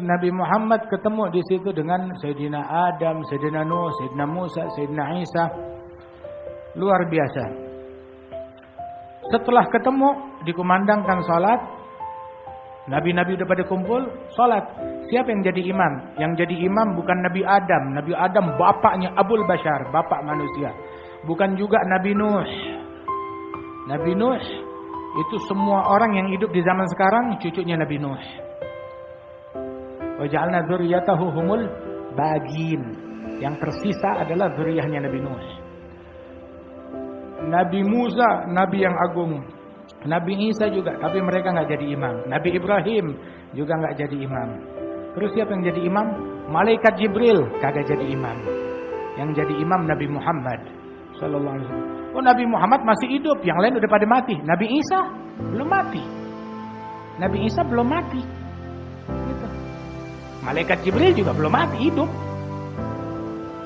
Nabi Muhammad ketemu di situ dengan Sayyidina Adam, Sayyidina Nuh, Sayyidina Musa, Sayyidina Isa. Luar biasa. Setelah ketemu, dikumandangkan salat. Nabi-nabi udah pada kumpul, salat. Siapa yang jadi imam? Yang jadi imam bukan Nabi Adam. Nabi Adam bapaknya Abul Bashar, bapak manusia. Bukan juga Nabi Nuh. Nabi Nuh itu semua orang yang hidup di zaman sekarang cucunya Nabi Nuh. Wa ja'alna dzurriyyatahu humul bagin. Yang tersisa adalah zuriyahnya Nabi Nuh. Nabi Musa, nabi yang agung. Nabi Isa juga, tapi mereka nggak jadi imam. Nabi Ibrahim juga nggak jadi imam. Terus siapa yang jadi imam? Malaikat Jibril kagak jadi imam. Yang jadi imam Nabi Muhammad sallallahu alaihi wasallam. Oh, Nabi Muhammad masih hidup, yang lain udah pada mati. Nabi Isa belum mati. Nabi Isa belum mati. Gitu. Malaikat Jibril juga belum mati, hidup.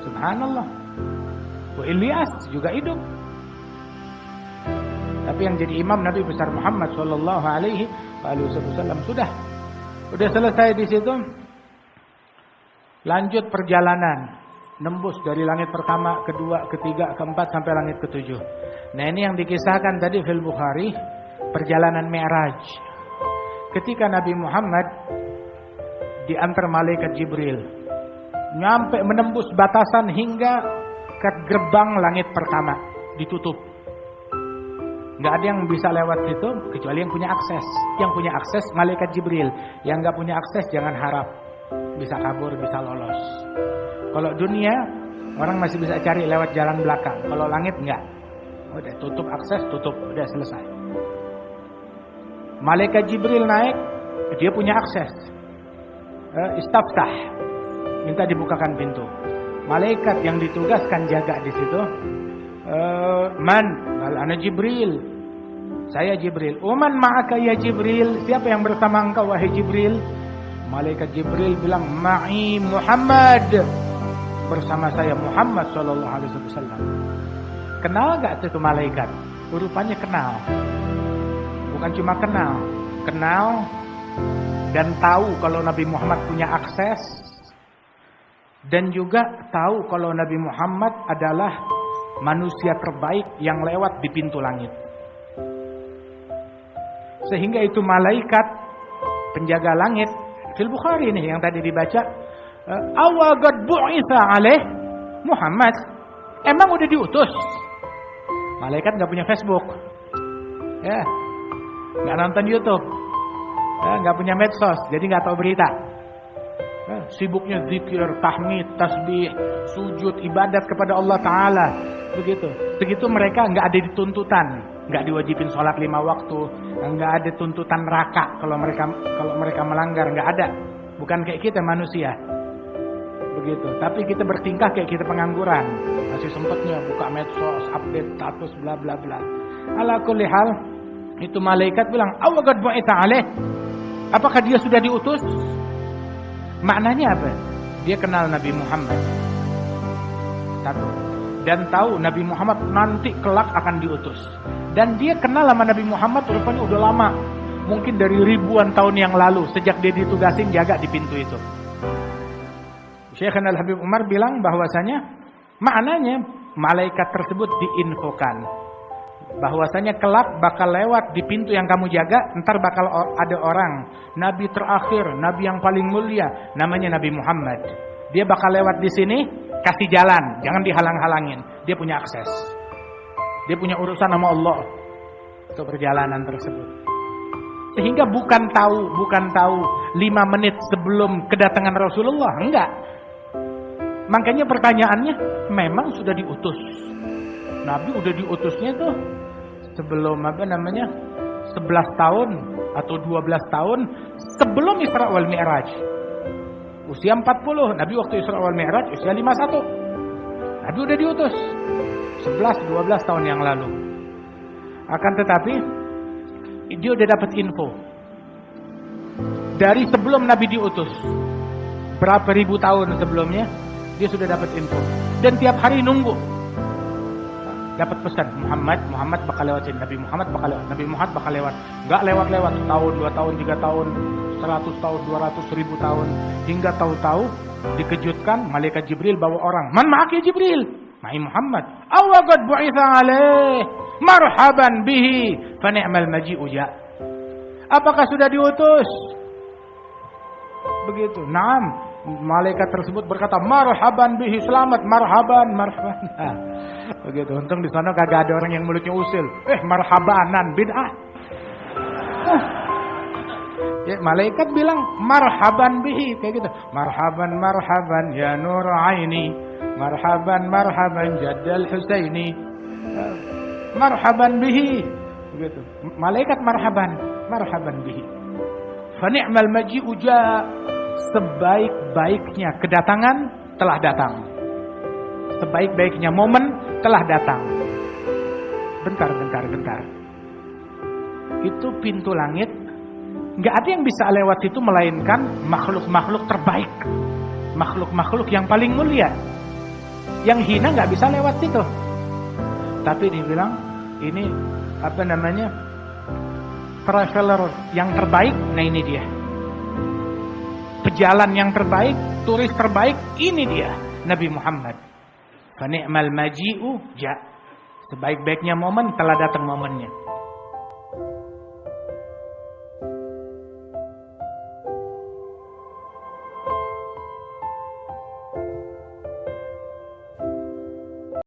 Subhanallah. Ilyas juga hidup. Tapi yang jadi imam Nabi besar Muhammad sallallahu alaihi wasallam sudah selesai di situ. Lanjut perjalanan, nembus dari langit pertama, kedua, ketiga, keempat sampai langit ketujuh. Nah, ini yang dikisahkan tadi fil Bukhari, perjalanan Mi'raj. Ketika Nabi Muhammad diantar malaikat Jibril, nyampe menembus batasan hingga ke gerbang langit pertama, ditutup. Nggak ada yang bisa lewat situ kecuali yang punya akses. Yang punya akses malaikat Jibril. Yang nggak punya akses jangan harap bisa kabur, bisa lolos. Kalau dunia orang masih bisa cari lewat jalan belakang. Kalau langit nggak. Udah tutup akses, tutup, udah selesai. Malaikat Jibril naik, dia punya akses. Istaftah, minta dibukakan pintu. Malaikat yang ditugaskan jaga di situ. Man, ana Jibril. Saya Jibril. Uman ma'aka ya Jibril. Siapa yang bersama engkau wahai Jibril? Malaikat Jibril bilang, Ma'i Muhammad. Bersama saya Muhammad sallallahu alaihi wasallam. Kenal enggak itu malaikat? Rupanya kenal. Bukan cuma kenal dan tahu kalau Nabi Muhammad punya akses, dan juga tahu kalau Nabi Muhammad adalah manusia terbaik yang lewat di pintu langit. Sehingga itu malaikat penjaga langit fil Bukhari ini yang tadi dibaca, awagad bu'itha alaih Muhammad. Emang udah diutus? Malaikat nggak punya Facebook, ya, nggak nonton YouTube, ya, nggak punya medsos, jadi nggak tahu berita. Sibuknya zikir, tahmid, tasbih, sujud, ibadat kepada Allah Ta'ala. Begitu. Segitu mereka nggak ada dituntutan, nggak diwajibin sholat 5 waktu, nggak ada tuntutan neraka kalau mereka melanggar, nggak ada. Bukan kayak kita manusia. Begitu. Tapi kita bertingkah kayak kita pengangguran, masih sempatnya buka medsos, update status, bla bla bla. Ala kulli hal, itu malaikat bilang, awagad bu'itha alaih. Apakah dia sudah diutus? Maknanya apa? Dia kenal Nabi Muhammad. Satu. Dan tahu Nabi Muhammad nanti kelak akan diutus. Dan dia kenal sama Nabi Muhammad rupanya udah lama. Mungkin dari ribuan tahun yang lalu. Sejak dia ditugasin jaga di pintu itu. Syekh Al-Habib Umar bilang bahwasanya maknanya malaikat tersebut diinfokan. Bahwasanya kelak bakal lewat di pintu yang kamu jaga, ntar bakal ada orang, nabi terakhir, nabi yang paling mulia, namanya Nabi Muhammad. Dia bakal lewat di sini, kasih jalan, jangan dihalang-halangin. Dia punya akses. Dia punya urusan sama Allah untuk perjalanan tersebut. Sehingga bukan tahu 5 menit sebelum kedatangan Rasulullah, enggak. Makanya pertanyaannya, memang sudah diutus. Nabi udah diutusnya tuh sebelum 11 tahun atau 12 tahun sebelum Isra wal Mi'raj. Usia 40, Nabi waktu Isra wal Mi'raj usia 51. Nabi udah diutus 11-12 tahun yang lalu. Akan tetapi dia udah dapat info dari sebelum Nabi diutus. Berapa ribu tahun sebelumnya dia sudah dapat info. Dan tiap hari nunggu. Dapat pesan, Muhammad bakal lewat sini, Nabi Muhammad bakal lewat, Nabi Muhammad bakal lewat. Enggak lewat-lewat, setahun, 2 tahun, 3 tahun. 100 tahun, 200.000 tahun. Hingga tahu-tahu dikejutkan malaikat Jibril bawa orang. Man ma'ak ya Jibril? Ma'i Muhammad. Awa qad bu'itha alaih. Marhaban bihi. Fa ni'mal maji'u ja'. Apakah sudah diutus? Begitu. Naam. Malaikat tersebut berkata, marhaban bihi, selamat, marhaban. Nah, begitu. Untung di sana kagak ada orang yang mulutnya usil. Marhabanan, bid'ah. Ya, malaikat bilang marhaban bihi kayak gitu. Marhaban, marhaban ya nur aini. Marhaban, marhaban jaddal Husaini. Marhaban bihi. Begitu. Malaikat marhaban bihi. Fa ni'mal maji'u ja'. Sebaik-baiknya kedatangan telah datang. Sebaik-baiknya momen telah datang. Bentar. Itu pintu langit. Gak ada yang bisa lewat situ melainkan makhluk-makhluk terbaik. Makhluk-makhluk yang paling mulia. Yang hina gak bisa lewat situ. Tapi dibilang ini traveler yang terbaik. Nah ini dia. Pejalan yang terbaik, turis terbaik, ini dia Nabi Muhammad. Fa ni'mal maji'u ja'. Sebaik-baiknya momen telah datang momennya.